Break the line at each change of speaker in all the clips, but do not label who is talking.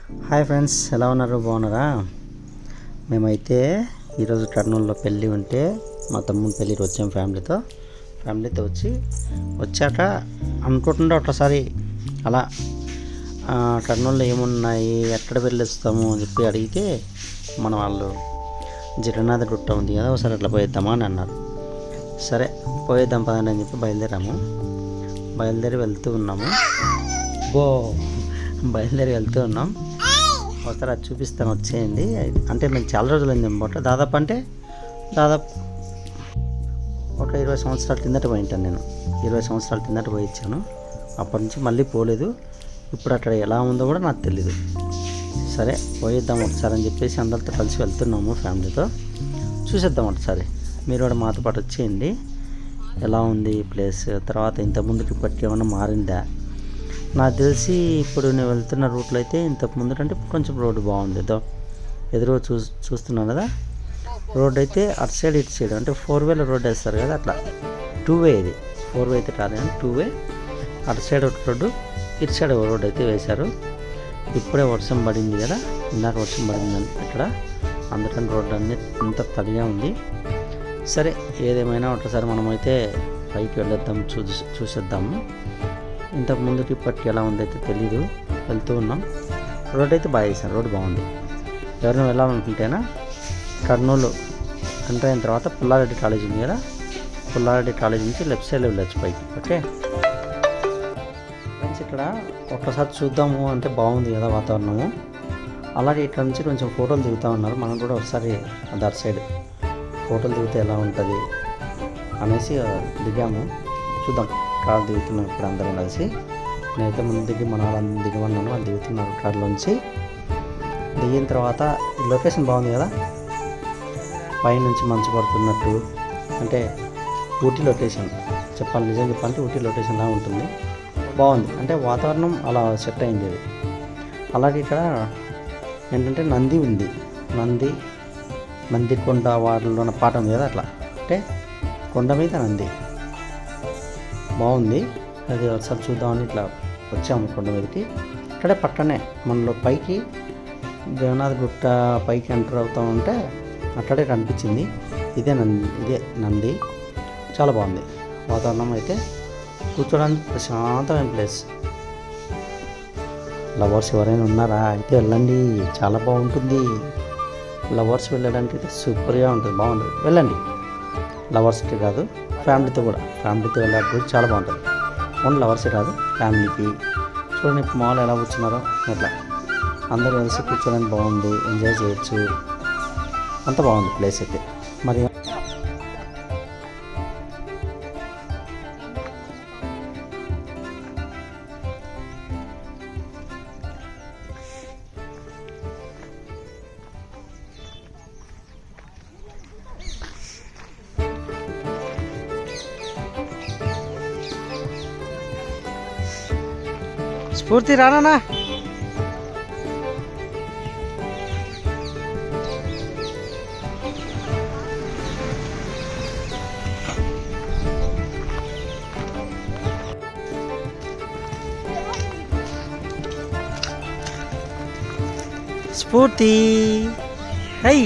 Hi friends, ఎలా ఉన్నారు? బాగున్నారా? మేమైతే ఈరోజు కర్నూలులో పెళ్ళి ఉంటే మా తమ్ముని పెళ్ళికి వచ్చాం ఫ్యామిలీతో వచ్చాక అనుకుంటుంటే ఒకసారి అలా కర్నూలులో ఏమున్నాయి, ఎక్కడ వెళ్ళొస్తాము అని చెప్పి అడిగితే మన వాళ్ళు జగన్నాథ గుట్ట ఉంది కదా, ఒకసారి అట్లా పోయేద్దామా అని అన్నారు. సరే పోయేద్దాం పదండి అని చెప్పి బయలుదేరి వెళ్తూ ఉన్నాము. బయలుదేరి వెళ్తూ ఉన్నాం. ఒకసారి అది చూపిస్తాను, వచ్చేయండి. అంటే నేను చాలా రోజులు అయింది అనమాట. దాదాపు ఒక 20 సంవత్సరాల కిందట పోయింటాను నేను. 20 సంవత్సరాల కిందట పోయి ఇచ్చాను. అప్పటి నుంచి మళ్ళీ పోలేదు. ఇప్పుడు అక్కడ ఎలా ఉందో కూడా నాకు తెలీదు. సరే పోయిద్దాం ఒకసారి అని చెప్పేసి అందరితో కలిసి వెళ్తున్నాము ఫ్యామిలీతో. చూసేద్దాం ఒకసారి. మీరు కూడా మాతో పాటు వచ్చేయండి. ఎలా ఉంది ఈ ప్లేస్, తర్వాత ఇంతకుముందుకి ఇప్పటికి ఏమైనా మారిందా? నాకు తెలిసి ఇప్పుడు నేను వెళ్తున్న రూట్లో అయితే ఇంతకు ముందు కంటే కొంచెం రోడ్డు బాగుంది. ఎదురుగా చూస్తున్నాను కదా, రోడ్ అయితే అటు సైడ్ ఇటు సైడ్ అంటే 4 వే రోడ్ వేస్తారు కదా, అట్లా 2 వే. ఇది 4 వే అయితే కాదు కానీ 2 వే. అటు సైడ్ ఒక రోడ్డు, ఇటు సైడ్ ఒక రోడ్డు అయితే వేశారు. ఇప్పుడే వర్షం పడింది కదా, ఇందాక వర్షం పడింది ఇక్కడ, అందుకని రోడ్డు అన్నీ ఇంత తడిగా ఉంది. సరే ఏదేమైనా ఒకసారి మనమైతే పైకి వెళ్ళొద్దాం, చూసేద్దాము. ఇంతకు ముందుకి ఇప్పటికి ఎలా ఉందైతే తెలీదు. వెళ్తూ ఉన్నాం. రోడ్ అయితే బాగా వేసాను, రోడ్ బాగుంది. ఎవరైనా వెళ్ళాలనుకుంటేనా కర్నూలు ఎంటర్ అయిన తర్వాత పుల్లారెడ్డి కాలేజ్ ఉంది కదా, పుల్లారెడ్డి కాలేజ్ నుంచి లెఫ్ట్ సైడ్లో వెళ్ళొచ్చు పైకి. ఓకే ఫ్రెండ్స్, ఇక్కడ ఒక్కసారి చూద్దాము అంటే బాగుంది కదా వాతావరణము. అలాగే ఇక్కడ నుంచి కొంచెం ఫోటోలు దిగుతూ ఉన్నారు. మనం కూడా ఒకసారి అదర్ సైడ్ ఫోటోలు దిగితే ఎలా ఉంటుంది అనేసి దిగాము. చూద్దాం. కార్ దిగుతున్నాం ఇప్పుడు అందరం కలిసి. నేనైతే ముందు దిగి మన వాళ్ళందరూ దిగమన్నాను, వాళ్ళు దిగుతున్నారు కార్లోంచి. దిగిన తర్వాత లొకేషన్ బాగుంది కదా, పైనుంచి మంచు పడుతున్నట్టు, అంటే ఊటీ లొకేషన్. నిజం చెప్పాలంటే ఊటీ లొకేషన్లా ఉంటుంది. బాగుంది, అంటే వాతావరణం అలా సెట్ అయింది ఇది. అలాగే ఇక్కడ ఏంటంటే నంది ఉంది. నంది కొండ వారిలో పాట ఉంది కదా, అట్లా అంటే కొండ మీద నంది బాగుంది. అది ఒకసారి చూద్దామని ఇట్లా వచ్చాము కొండ మీదకి. ఇక్కడే పక్కనే మనలో పైకి జగన్నాథ గుట్ట పైకి ఎంటర్ అవుతూ ఉంటే అక్కడే కనిపించింది. ఇదే నంది. చాలా బాగుంది వాతావరణం. అయితే కూర్చోడానికి ప్రశాంతమైన ప్లేస్. లవర్స్ ఎవరైనా ఉన్నారా అయితే వెళ్ళండి, చాలా బాగుంటుంది. లవర్స్ వెళ్ళడానికి అయితే సూపర్గా ఉంటుంది, బాగుంటుంది. వెళ్ళండి. లవర్స్కి కాదు, ఫ్యామిలీతో వెళ్ళడానికి కూడా చాలా బాగుంటుంది. ఓన్లీ లవర్సే కాదు, ఫ్యామిలీకి. చూడండి ఇప్పుడు మామూలు ఎలా కూర్చున్నారో అట్లా అందరూ కలిసి కూర్చోడానికి బాగుంది, ఎంజాయ్ చేయొచ్చు. అంత బాగుంది ప్లేస్ అయితే. మరి స్ఫూర్తి రానా? స్ఫూర్తి హై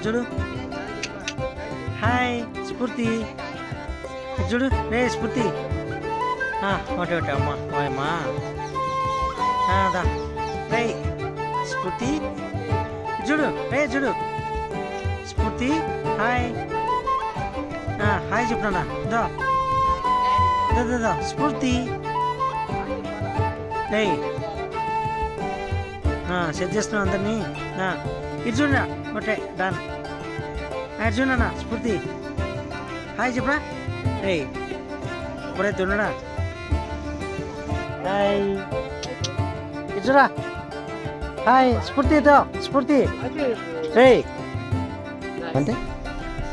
చూడు. హాయ్ స్ఫూర్తి, చూడు. రే స్ఫూర్తి, ఒకటి అమ్మా ఓయమ్మా దా. రే స్ఫూర్తి చూడు, చూడు స్ఫూర్తి. హాయ్ చెప్తున్నా. దా స్ఫూర్తి. రే సెట్ చేస్తున్నావు అందరినీ. ఇటు చూడరా. Okay done. చూడన్నా స్ఫూర్తి. హాయ్ చెప్పరా. రే ఇప్పుడైతే ఉన్నాడా. హాయ్ ఇటు చూడరా. హాయ్ స్ఫూర్తి. స్ఫూర్తి రే అంటే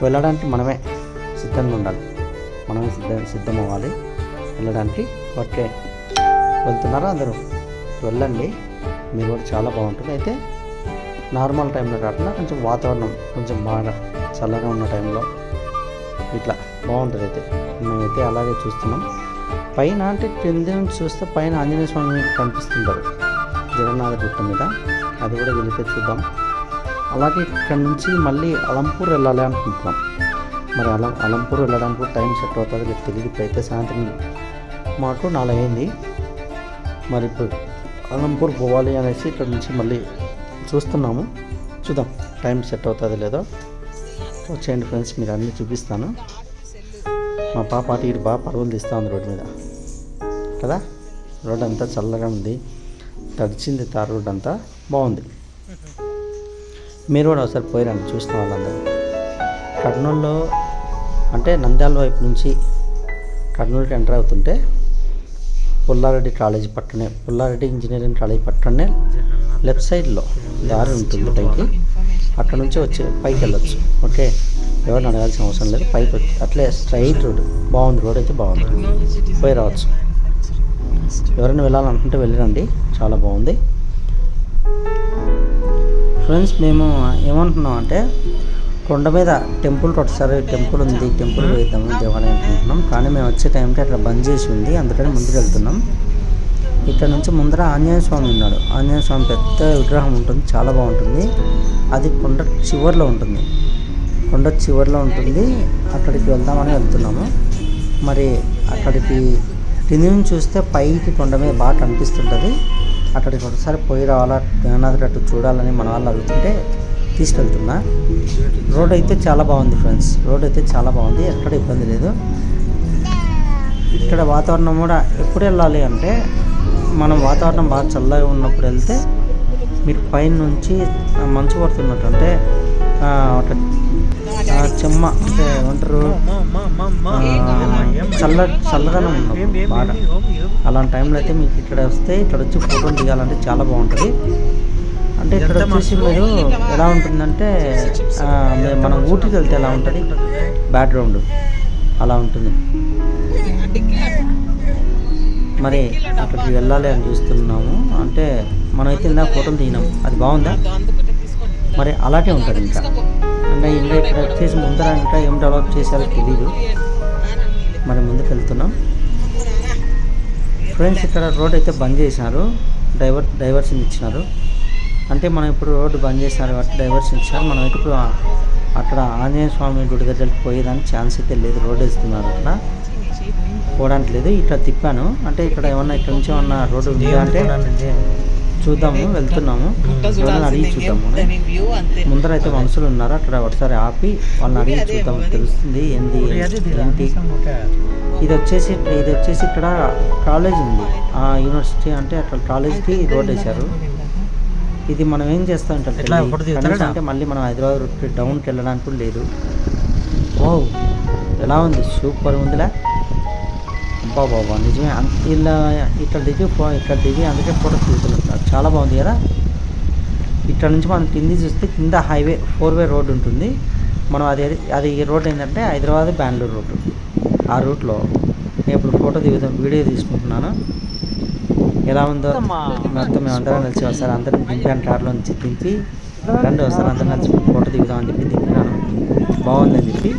వెళ్ళడానికి మనమే సిద్ధంగా ఉండాలి, మనమే సిద్ధం అవ్వాలి వెళ్ళడానికి. ఓకే వెళ్తున్నారా అందరూ? వెళ్ళండి, మీరు కూడా చాలా బాగుంటుంది. అయితే నార్మల్ టైంలో కాకుండా కొంచెం వాతావరణం కొంచెం బాగా చల్లగా ఉన్న టైంలో ఇట్లా బాగుంటుంది. అయితే మేమైతే అలాగే చూస్తున్నాం. పైన అంటే కింద నుంచి చూస్తే పైన ఆంజనేయ స్వామి కనిపిస్తుంటారు జగన్నాథ గుట్ట మీద, అది కూడా వెళితే చూద్దాం. అలాగే ఇక్కడ నుంచి మళ్ళీ అలంపూర్ వెళ్ళాలి అనుకుంటున్నాం. మరి అలంపూర్ వెళ్ళడానికి కూడా టైం సెట్ అవుతుంది లేదు తెలియదు. ఇప్పుడైతే సాయంత్రం మాకు 4 అయింది. మరి ఇప్పుడు అలంపూర్ పోవాలి అనేసి ఇక్కడ నుంచి మళ్ళీ చూస్తున్నాము. చూద్దాం టైం సెట్ అవుతుంది లేదో. వచ్చేయండి ఫ్రెండ్స్, మీరు అన్నీ చూపిస్తాను. మా పాప అటు ఇటు బాగా పరుగులు తీస్తూ ఉంది రోడ్డు మీద కదా. రోడ్ అంతా చల్లగా ఉంది, తడిచింది తార్ రోడ్ అంతా బాగుంది. మీరు కూడా ఒకసారి పోయిరండి చూసిన వాళ్ళందరూ. కర్నూలులో అంటే నంద్యాల వైపు నుంచి కర్నూలుకి ఎంటర్ అవుతుంటే పుల్లారెడ్డి కాలేజీ పక్కనే, పుల్లారెడ్డి ఇంజనీరింగ్ కాలేజీ పక్కనే లెఫ్ట్ సైడ్లో దారి ఉంటుంది పైకి. అక్కడ నుంచి వచ్చి పైకి వెళ్ళొచ్చు. ఓకే, ఎవరిని అడగాల్సిన అవసరం లేదు. పైకి వచ్చి అట్లే స్ట్రైట్ రోడ్ బాగుంది. రోడ్ అయితే బాగుంది, పోయి రావచ్చు. ఎవరైనా వెళ్ళాలనుకుంటే వెళ్ళిరండి, చాలా బాగుంది. ఫ్రెండ్స్, మేము ఏమంటున్నాం అంటే కొండ మీద టెంపుల్ ఒకసారి టెంపుల్ ఉంది, టెంపుల్ వేద్దాము దేవాలయం అనుకుంటున్నాం. కానీ మేము వచ్చే టైంకి అట్లా బంద్ చేసి ఉంది, అందుకని ముందుకు వెళ్తున్నాం. ఇక్కడ నుంచి ముందర ఆంజనేయ స్వామి ఉన్నాడు. ఆంజనేయ స్వామి పెద్ద విగ్రహం ఉంటుంది, చాలా బాగుంటుంది. అది కొండ చివర్లో ఉంటుంది, కొండ చివర్లో ఉంటుంది. అక్కడికి వెళ్దామని వెళ్తున్నాము. మరి అక్కడికి కింది నుంచి చూస్తే పైకి కొండ మీద బాగా కనిపిస్తుంటుంది. అక్కడికి ఒకసారి పోయి రావాలా, జగన్నాథ్ గట్టు చూడాలని మన వాళ్ళు అడుగుతుంటే తీసుకెళ్తున్నా. రోడ్ అయితే చాలా బాగుంది ఫ్రెండ్స్, రోడ్ అయితే చాలా బాగుంది, ఎక్కడ ఇబ్బంది లేదు. ఇక్కడ వాతావరణం కూడా ఎప్పుడు వెళ్ళాలి అంటే మనం వాతావరణం బాగా చల్లగా ఉన్నప్పుడు వెళ్తే మీరు పైన నుంచి మంచు పడుతున్నట్టు అంటే చెమ్మ అంటే ఏమంటారు చల్లదనం ఉన్నప్పుడు బాగా అలాంటి టైంలో అయితే మీకు ఇక్కడ వస్తే ఇక్కడ వచ్చి ఫోటోలు దిగాలంటే చాలా బాగుంటుంది. అంటే ఇక్కడ వచ్చేసి మీరు ఎలా ఉంటుందంటే మనం ఊటీకి వెళ్తే ఎలా ఉంటుంది బ్యాక్గ్రౌండ్ అలా ఉంటుంది. మరి అక్కడికి వెళ్ళాలి అని చూస్తున్నాము. అంటే మనమైతే ఇందాక ఫోటోలు దిగినాం, అది బాగుందా? మరి అలాగే ఉంటుంది. ఇంకా ఇక్కడ వచ్చేసి ముందర ఇంకా ఏం డెవలప్ చేశారో తెలీదు. మరి ముందుకు వెళ్తున్నాం ఫ్రెండ్స్. ఇక్కడ రోడ్ అయితే బంద్ చేసినారు, డైవర్షన్ ఇచ్చినారు. అంటే మనం ఇప్పుడు రోడ్డు బంద్ చేసినారు కాబట్టి డైవర్షన్ ఇచ్చినారు. మనం అయితే ఇప్పుడు అక్కడ ఆంజనేయ స్వామి గుడి దగ్గరికి పోయేదానికి ఛాన్స్ అయితే లేదు, రోడ్ వేస్తున్నారు అక్కడ పోవడానికి లేదు. ఇట్లా తిప్పాను అంటే ఇక్కడ ఏమన్నా ఇక్కడ నుంచి ఏమన్నా రోడ్డు ఉందా అంటే చూద్దాము, వెళ్తున్నాము. ఎవరైనా అడిగి చూద్దాము. ముందర అయితే మనుషులు ఉన్నారు, అక్కడ ఒకసారి ఆపి వాళ్ళని అడిగి చూద్దాం, తెలుస్తుంది ఏంటి. ఇది వచ్చేసి ఇక్కడ కాలేజ్ ఉంది, ఆ యూనివర్సిటీ అంటే అక్కడ కాలేజ్కి రోడ్ వేశారు. ఇది మనం ఏం చేస్తాం అంటే మళ్ళీ మనం హైదరాబాద్ డౌన్కి వెళ్ళడానికి కూడా లేదు. ఓ ఎలా ఉంది, సూపర్ ఉందిలే బాబా, నిజమే. ఇలా ఇక్కడ దిగి అందుకే ఫోటో తీసుకుంటున్నారు, చాలా బాగుంది కదా. ఇక్కడ నుంచి మనం కింది చూస్తే కింద హైవే 4-వే రోడ్ ఉంటుంది. మనం అది రోడ్ ఏంటంటే హైదరాబాద్ బెంగళూరు రోడ్డు. ఆ రూట్లో నేను ఇప్పుడు ఫోటో వీడియో తీసుకుంటున్నాను. ఎలా ఉందో మొత్తం మేమందరం కలిసి వస్తారు, అందరం దింపాను, కార్లో నుంచి దింపి రండి వస్తారు అందరం కలిసి ఫోటో దిగుదామని చెప్పి దింపినాను. బాగుందని చెప్పి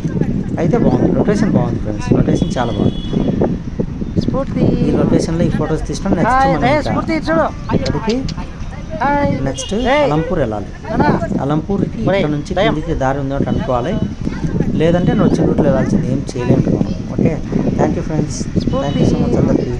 అయితే బాగుంది, లొకేషన్ బాగుంది ఫ్రెండ్స్, లొకేషన్ చాలా బాగుంది. ఈ లొకేషన్లో ఈ ఫొటోస్ తీసినాం. నెక్స్ట్ అలంపూర్ వెళ్ళాలి. అలంపూర్కి ఇక్కడ నుంచి కిందికి దారి ఉందో అనుకోవాలి, లేదంటే నేను వచ్చిన రూట్లో వెళ్ళాల్సింది, ఏం చేయలేము మనం. Okay, thank you friends, thank you so much అందరికీ.